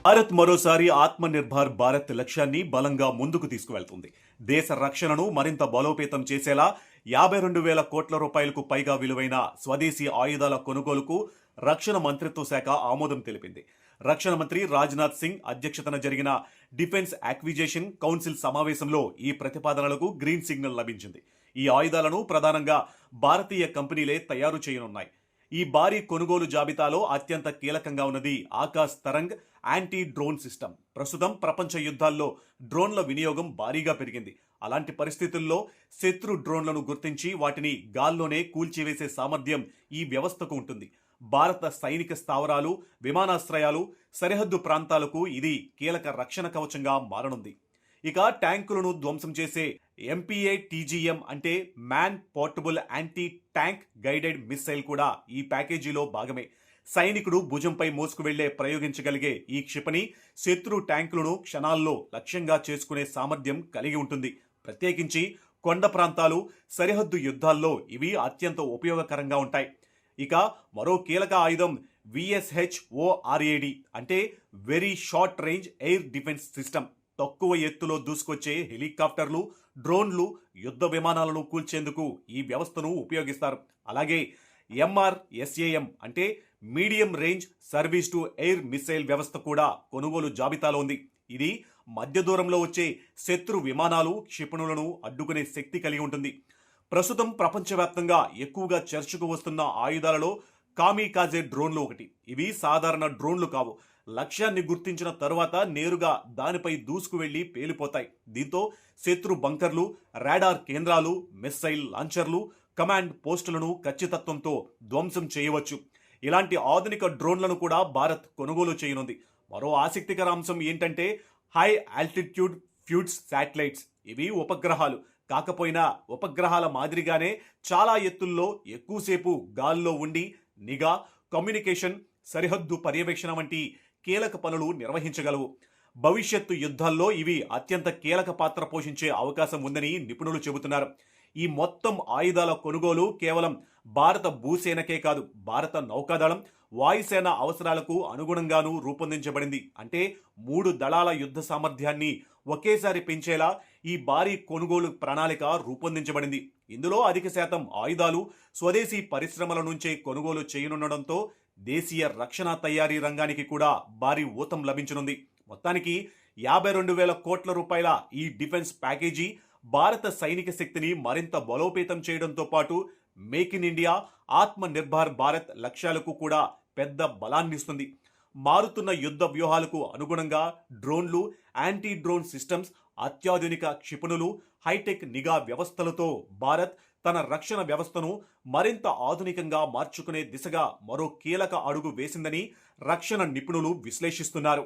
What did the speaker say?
భారత్ మరోసారి ఆత్మనిర్భర్ భారత్ లక్ష్యాన్ని బలంగా ముందుకు తీసుకువెళ్తుంది. దేశ రక్షణను మరింత బలోపేతం చేసేలా 52,000 కోట్ల రూపాయలకు పైగా విలువైన స్వదేశీ ఆయుధాల కొనుగోలుకు రక్షణ మంత్రిత్వ శాఖ ఆమోదం తెలిపింది. రక్షణ మంత్రి రాజ్నాథ్ సింగ్ అధ్యక్షతన జరిగిన డిఫెన్స్ అక్విజిషన్ కౌన్సిల్ సమావేశంలో ఈ ప్రతిపాదనలకు గ్రీన్ సిగ్నల్ లభించింది. ఈ ఆయుధాలను ప్రధానంగా భారతీయ కంపెనీలే తయారు చేయనున్నాయి. ఈ భారీ కొనుగోలు జాబితాలో అత్యంత కీలకంగా ఉన్నది Akash Tarang anti drone system. ప్రస్తుతం ప్రపంచ యుద్ధాల్లో డ్రోన్ల వినియోగం భారీగా పెరిగింది. అలాంటి పరిస్థితుల్లో శత్రు డ్రోన్లను గుర్తించి వాటిని గాల్లోనే కూల్చివేసే సామర్థ్యం ఈ వ్యవస్థకు ఉంటుంది. భారత సైనిక స్థావరాలు, విమానాశ్రయాలు, సరిహద్దు ప్రాంతాలకు ఇది కీలక రక్షణ కవచంగా మారనుంది. ఇక ట్యాంకులను ధ్వంసం చేసే MPATGM అంటే man portable anti tank guided missile కూడా ఈ ప్యాకేజీలో భాగమే. సైనికుడు భుజంపై మోసుకు వెళ్లే ప్రయోగించగలిగే ఈ క్షిపణి శత్రు ట్యాంకులను క్షణాల్లో లక్ష్యంగా చేసుకునే సామర్థ్యం కలిగి ఉంటుంది. ప్రత్యేకించి కొండ ప్రాంతాలు, సరిహద్దు యుద్ధాల్లో ఇవి అత్యంత ఉపయోగకరంగా ఉంటాయి. ఇక మరో కీలక ఆయుధం VSHORAD అంటే very short range air defence system. తక్కువ ఎత్తులో దూసుకొచ్చే హెలికాప్టర్లు, డ్రోన్లు, యుద్ధ విమానాలను కూల్చేందుకు ఈ వ్యవస్థను ఉపయోగిస్తారు. అలాగే MRSAM అంటే medium range service to air missile వ్యవస్థ కూడా కొనుగోలు జాబితాలో ఉంది. ఇది మధ్య దూరంలో వచ్చే శత్రు విమానాలు, క్షిపణులను అడ్డుకునే శక్తి కలిగి ఉంటుంది. ప్రస్తుతం ప్రపంచవ్యాప్తంగా ఎక్కువగా చర్చకు వస్తున్న ఆయుధాలలో కామికాజే డ్రోన్లు ఒకటి. ఇవి సాధారణ డ్రోన్లు కావు. లక్ష్యాన్ని గుర్తించిన తరువాత నేరుగా దానిపై దూసుకు వెళ్లి పేలిపోతాయి. దీంతో శత్రు బంకర్లు, రాడార్ కేంద్రాలు, మిస్సైల్ లాంచర్లు, కమాండ్ పోస్టులను ఖచ్చితత్వంతో ధ్వంసం చేయవచ్చు. ఇలాంటి ఆధునిక డ్రోన్లను కూడా భారత్ కొనుగోలు చేయనుంది. మరో ఆసక్తికర అంశం ఏంటంటే హై ఆల్టిట్యూడ్ ఫ్యూడ్స్ శాటిలైట్స్. ఇవి ఉపగ్రహాలు కాకపోయినా ఉపగ్రహాల మాదిరిగానే చాలా ఎత్తుల్లో ఎక్కువసేపు గాల్లో ఉండి నిఘా, కమ్యూనికేషన్, సరిహద్దు పర్యవేక్షణ వంటి కీలక పనులు నిర్వహించగలవు. భవిష్యత్తు యుద్ధాల్లో ఇవి అత్యంత కీలక పాత్ర పోషించే అవకాశం ఉందని నిపుణులు చెబుతున్నారు. ఈ మొత్తం ఆయుధాల కొనుగోలు కేవలం భారత భూసేనకే కాదు, భారత నౌకాదళం, వాయుసేన అవసరాలకు అనుగుణంగానూ రూపొందించబడింది. అంటే 3 దళాల యుద్ధ సామర్థ్యాన్ని ఒకేసారి పెంచేలా ఈ భారీ కొనుగోలు ప్రణాళిక రూపొందించబడింది. ఇందులో అధిక శాతం ఆయుధాలు స్వదేశీ పరిశ్రమల నుంచే కొనుగోలు చేయనుండడంతో దేశీయ రక్షణ తయారీ రంగానికి కూడా భారీ ఊతం లభించనుంది. మొత్తానికి 52,000 కోట్ల రూపాయల ఈ డిఫెన్స్ ప్యాకేజీ భారత సైనిక శక్తిని మరింత బలోపేతం చేయడంతో పాటు మేక్ ఇన్ ఇండియా, ఆత్మ నిర్భర్ భారత్ లక్ష్యాలకు కూడా పెద్ద బలాన్నిస్తుంది. మారుతున్న యుద్ధ వ్యూహాలకు అనుగుణంగా డ్రోన్లు, యాంటీ డ్రోన్ సిస్టమ్స్, అత్యాధునిక క్షిపణులు, హైటెక్ నిఘా వ్యవస్థలతో భారత్ తన రక్షణ వ్యవస్థను మరింత ఆధునికంగా మార్చుకునే దిశగా మరో కీలక అడుగు వేసిందని రక్షణ నిపుణులు విశ్లేషిస్తున్నారు.